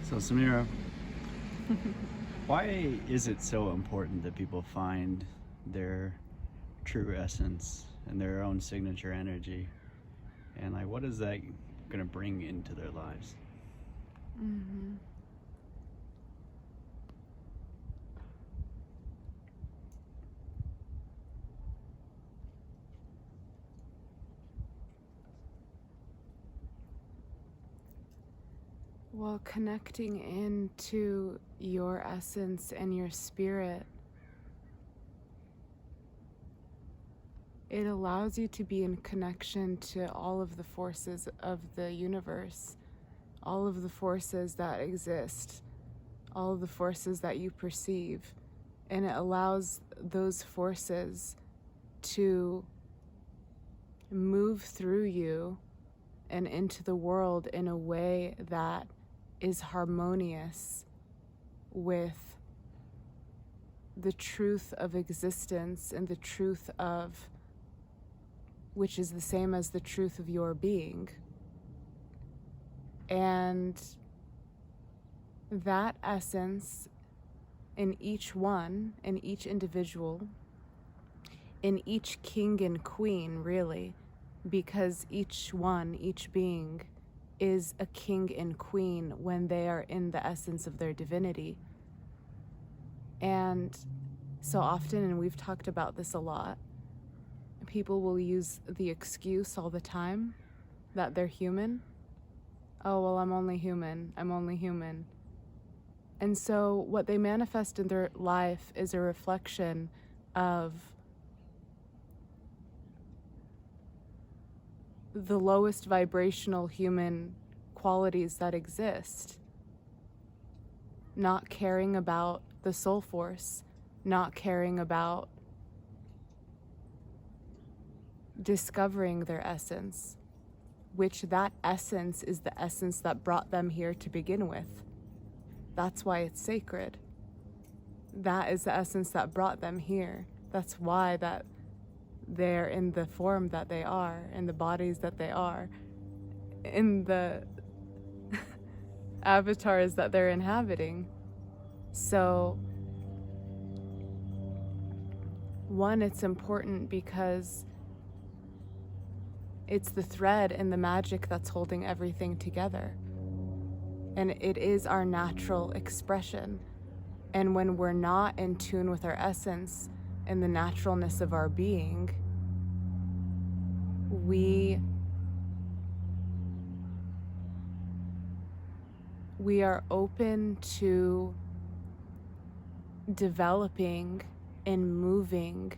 So, Samira, why is it so important that people find their true essence and their own signature energy? And like, what is that going to bring into their lives? Mm-hmm. Well, connecting into your essence and your spirit, it allows you to be in connection to all of the forces of the universe, all of the forces that exist, all of the forces that you perceive. And it allows those forces to move through you and into the world in a way that is harmonious with the truth of existence and the truth of, which is the same as the truth of your being. And that essence in each one, in each individual, in each king and queen, really, because each one, each being, is a king and queen when they are in the essence of their divinity. And so often, and we've talked about this a lot, people will use the excuse all the time that they're human. Oh, well, I'm only human. I'm only human. And so what they manifest in their life is a reflection of the lowest vibrational human qualities that exist. Not caring about the soul force, not caring about discovering their essence, which that essence is the essence that brought them here to begin with. That's why it's sacred. That is the essence that brought them here. That's why that they're in the form that they are, in the bodies that they are, in the avatars that they're inhabiting. So, one, it's important because it's the thread and the magic that's holding everything together. And it is our natural expression. And when we're not in tune with our essence and the naturalness of our being, we are open to developing and moving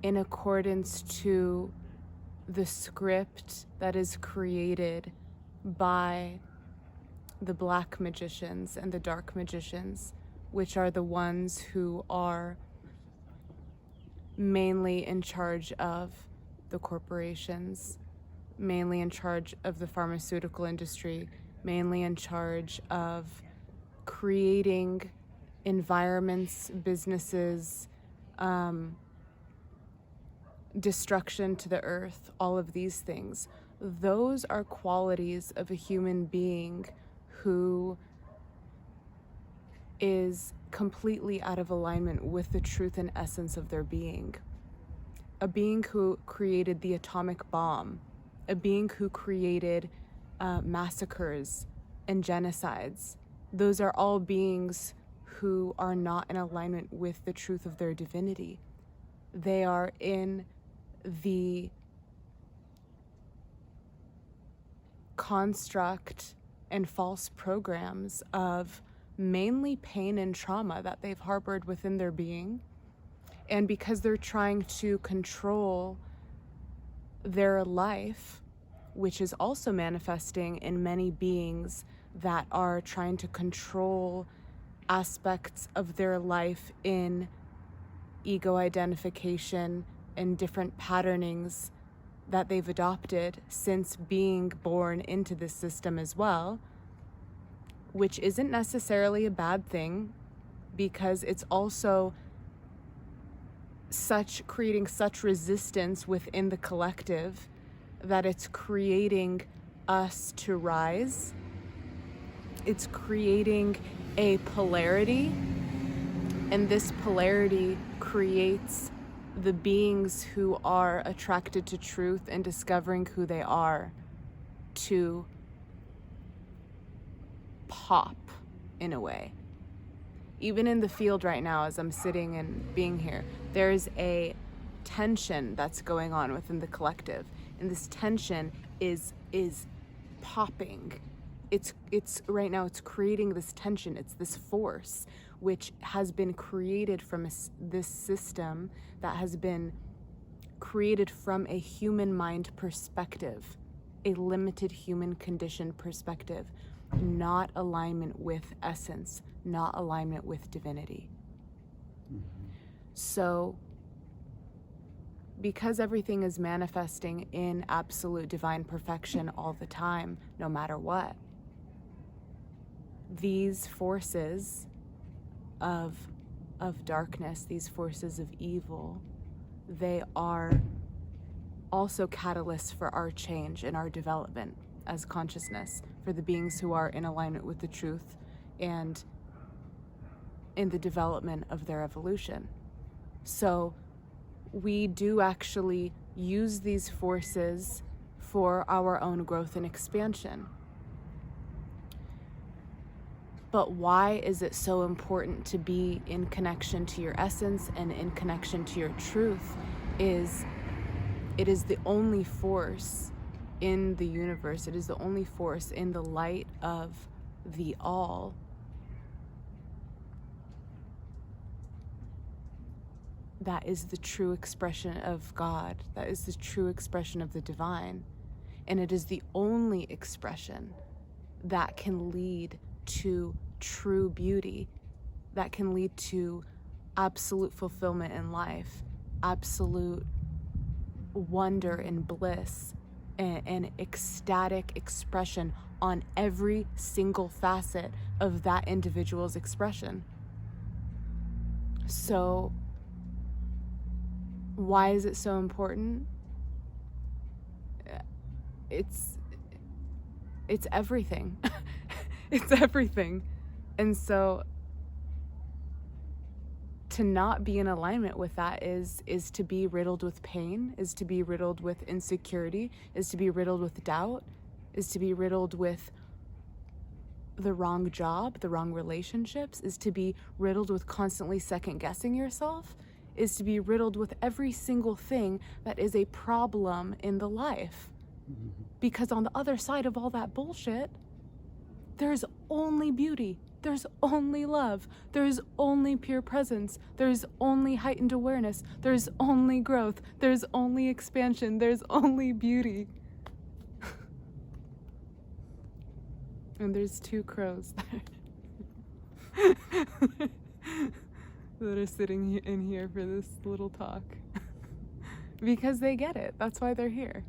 in accordance to the script that is created by the black magicians and the dark magicians, which are the ones who are mainly in charge of the corporations, mainly in charge of the pharmaceutical industry, mainly in charge of creating environments, businesses, destruction to the earth, all of these things. Those are qualities of a human being who is completely out of alignment with the truth and essence of their being. A being who created the atomic bomb, a being who created massacres and genocides. Those are all beings who are not in alignment with the truth of their divinity. They are in the construct and false programs of mainly pain and trauma that they've harbored within their being. And because they're trying to control their life, which is also manifesting in many beings that are trying to control aspects of their life in ego identification and different patternings that they've adopted since being born into this system as well, which isn't necessarily a bad thing, because it's also creating such resistance within the collective that it's creating us to rise it's creating a polarity, and this polarity creates the beings who are attracted to truth and discovering who they are to pop in a way. Even in the field right now, as I'm sitting and being here, there's a tension that's going on within the collective, and this tension is popping. It's right now, it's creating this tension. It's this force which has been created from this system that has been created from a human mind perspective, a limited human condition perspective, not alignment with essence, not alignment with divinity. So because everything is manifesting in absolute divine perfection all the time, no matter what, these forces of darkness, these forces of evil, they are also catalysts for our change and our development as consciousness, for the beings who are in alignment with the truth and in the development of their evolution. So we do actually use these forces for our own growth and expansion. But why is it so important to be in connection to your essence and in connection to your truth? It is the only force in the universe. It is the only force in the light of the all that is the true expression of God, that is the true expression of the divine. And it is the only expression that can lead to true beauty, that can lead to absolute fulfillment in life, absolute wonder and bliss, and ecstatic expression on every single facet of that individual's expression. So why is it so important? It's everything. It's everything. And so to not be in alignment with that is to be riddled with pain, is to be riddled with insecurity, is to be riddled with doubt, is to be riddled with the wrong job, the wrong relationships, is to be riddled with constantly second guessing yourself, is to be riddled with every single thing that is a problem in the life. Because on the other side of all that bullshit, there's only beauty. There's only love. There's only pure presence. There's only heightened awareness. There's only growth. There's only expansion. There's only beauty. And there's two crows that are sitting in here for this little talk. Because they get it. That's why they're here.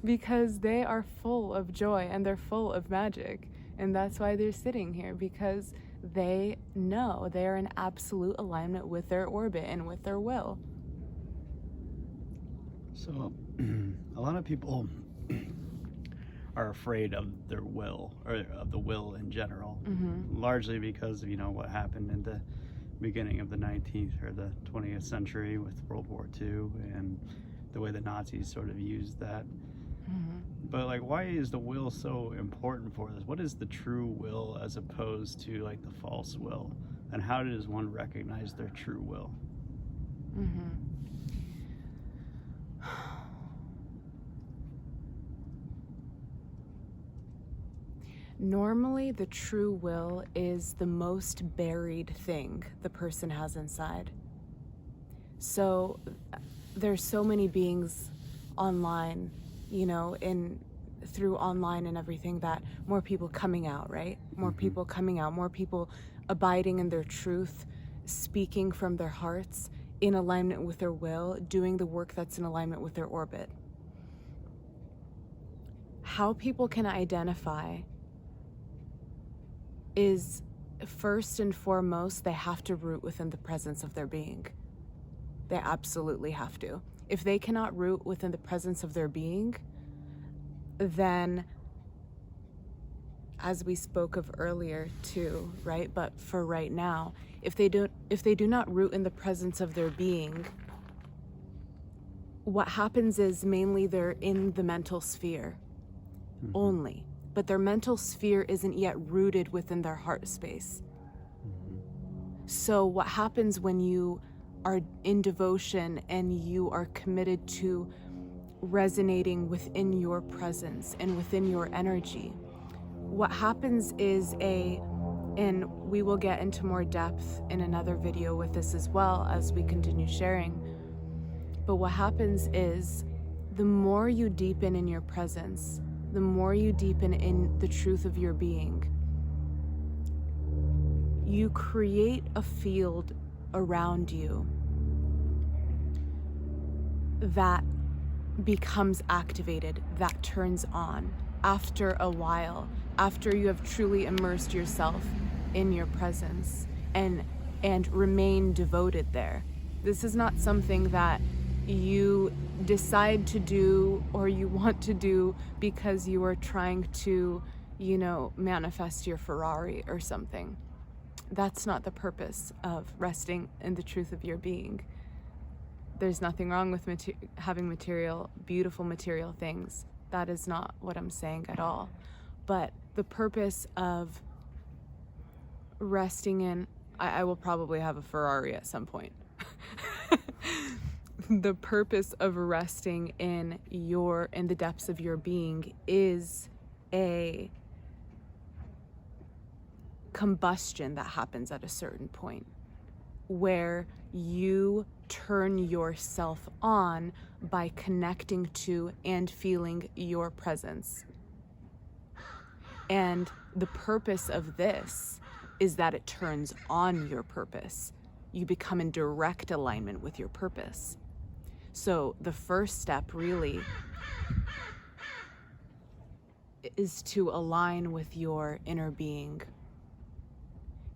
Because they are full of joy and they're full of magic. And that's why they're sitting here, because they know they are in absolute alignment with their orbit and with their will. So a lot of people are afraid of their will, or of the will in general, largely because of, what happened in the beginning of the 19th or the 20th century with World War II and the way the Nazis sort of used that. But why is the will so important for this? What is the true will as opposed to the false will? And how does one recognize their true will? Normally, the true will is the most buried thing the person has inside. So there's so many beings online, through online and everything, that more people coming out, right? More people coming out, more people abiding in their truth, speaking from their hearts, in alignment with their will, doing the work that's in alignment with their orbit. How people can identify is, first and foremost, they have to root within the presence of their being. They absolutely have to. If they cannot root within the presence of their being, then as we spoke of earlier too, right? But for right now, if they do not root in the presence of their being, what happens is mainly they're in the mental sphere only, but their mental sphere isn't yet rooted within their heart space. So what happens when you are in devotion and you are committed to resonating within your presence and within your energy, what happens is and we will get into more depth in another video with this as well as we continue sharing, but what happens is the more you deepen in your presence, the more you deepen in the truth of your being, you create a field around you that becomes activated, that turns on after a while, after you have truly immersed yourself in your presence and remain devoted there. This is not something that you decide to do or you want to do because you are trying to, manifest your Ferrari or something. That's not the purpose of resting in the truth of your being. There's nothing wrong with having beautiful material things. That is not what I'm saying at all. But the purpose of resting in, I will probably have a Ferrari at some point. The purpose of resting in the depths of your being is a combustion that happens at a certain point where you turn yourself on by connecting to and feeling your presence. And the purpose of this is that it turns on your purpose. You become in direct alignment with your purpose. So the first step really is to align with your inner being,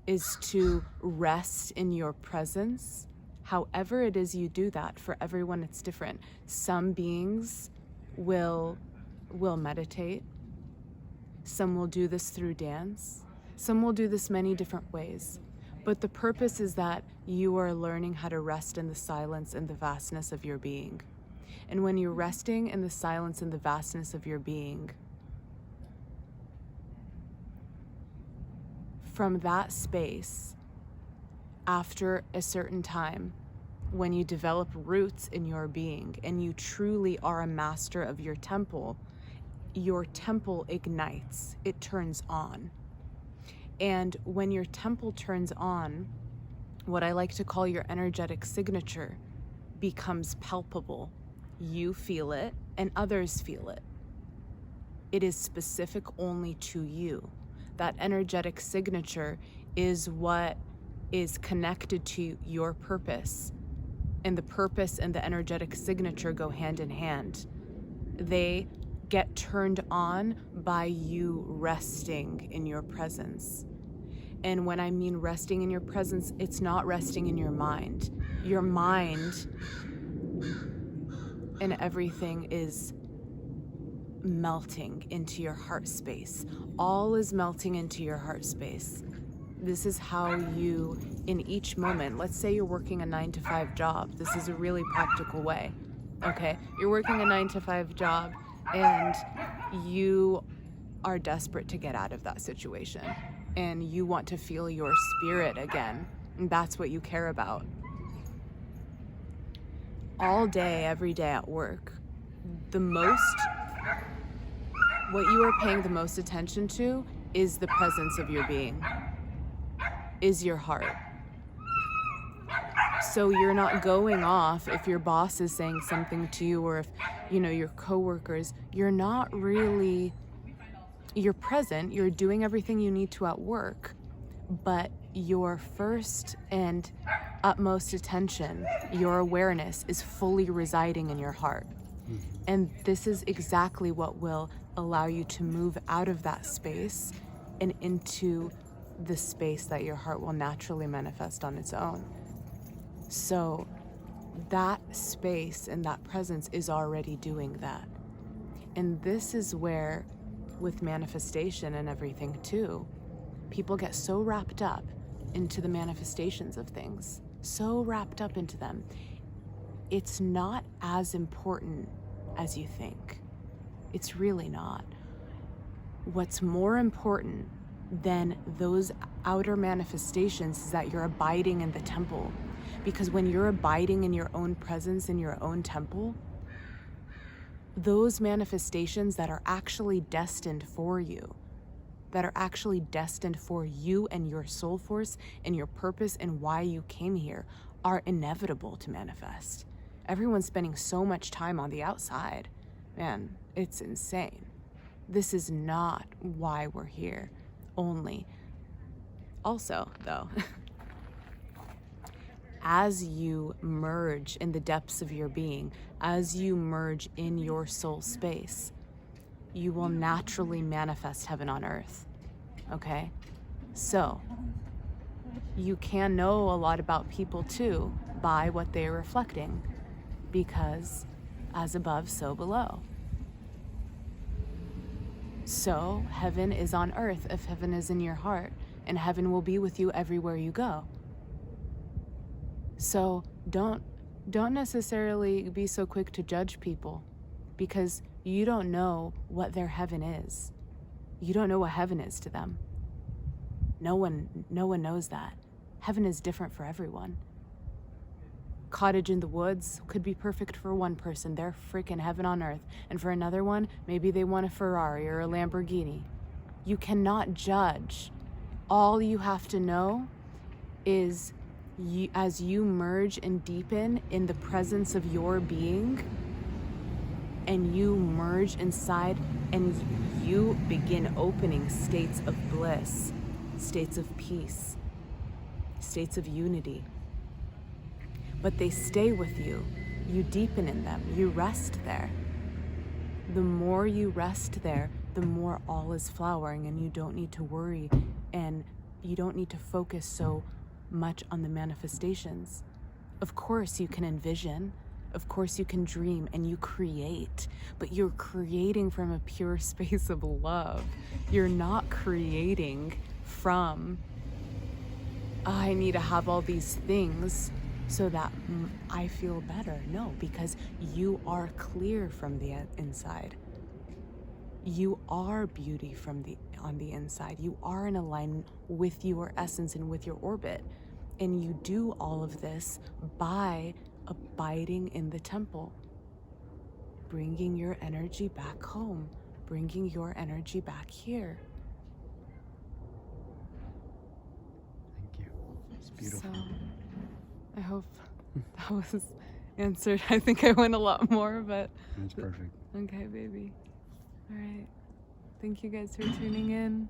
is to rest in your presence. However it is you do that, for everyone it's different. Some beings will meditate. Some will do this through dance. Some will do this many different ways. But the purpose is that you are learning how to rest in the silence and the vastness of your being. And when you're resting in the silence and the vastness of your being, from that space, after a certain time, when you develop roots in your being and you truly are a master of your temple ignites, it turns on. And when your temple turns on, what I like to call your energetic signature becomes palpable. You feel it and others feel it. It is specific only to you. That energetic signature is what is connected to your purpose. And the purpose and the energetic signature go hand in hand. They get turned on by you resting in your presence. And when I mean resting in your presence, it's not resting in your mind. Your mind and everything is melting into your heart space. All is melting into your heart space. This is how you, in each moment, let's say you're working a 9-to-5 job. This is a really practical way, okay? You're working a 9-to-5 job and you are desperate to get out of that situation and you want to feel your spirit again. And that's what you care about. All day, every day at work, what you are paying the most attention to is the presence of your being, is your heart. So you're not going off if your boss is saying something to you or if, your coworkers, you're present, you're doing everything you need to at work, but your first and utmost attention, your awareness is fully residing in your heart. And this is exactly what will allow you to move out of that space and into the space that your heart will naturally manifest on its own. So that space and that presence is already doing that. And this is where with manifestation and everything too. People get so wrapped up into the manifestations of things, so wrapped up into them. It's not as important as you think. It's really not. What's more important than those outer manifestations is that you're abiding in the temple. Because when you're abiding in your own presence, in your own temple, those manifestations that are actually destined for you, that are actually destined for you and your soul force and your purpose and why you came here, are inevitable to manifest. Everyone's spending so much time on the outside. Man, it's insane. This is not why we're here only. Also, though, as you merge in the depths of your being, as you merge in your soul space, you will naturally manifest heaven on earth, okay? So, you can know a lot about people too by what they're reflecting, because as above, so below. So, heaven is on earth if heaven is in your heart, and heaven will be with you everywhere you go. So, don't necessarily be so quick to judge people, because you don't know what their heaven is. You don't know what heaven is to them. No one knows that. Heaven is different for everyone. Cottage in the woods could be perfect for one person. They're freaking heaven on earth. And for another one, maybe they want a Ferrari or a Lamborghini. You cannot judge. All you have to know is as you merge and deepen in the presence of your being, and you merge inside and you begin opening states of bliss, states of peace, states of unity. But they stay with you. You deepen in them. You rest there. The more you rest there, the more all is flowering, and you don't need to worry, and you don't need to focus so much on the manifestations. Of course you can envision, of course you can dream, and you create, but you're creating from a pure space of love. You're not creating from, I need to have all these things so that I feel better. No, because you are clear from the inside. You are beauty on the inside. You are in alignment with your essence and with your orbit. And you do all of this by abiding in the temple, bringing your energy back home, bringing your energy back here. Thank you. It's beautiful. So, I hope that was answered. I think I went a lot more, but That's perfect. okay, baby. All right. Thank you guys for tuning in.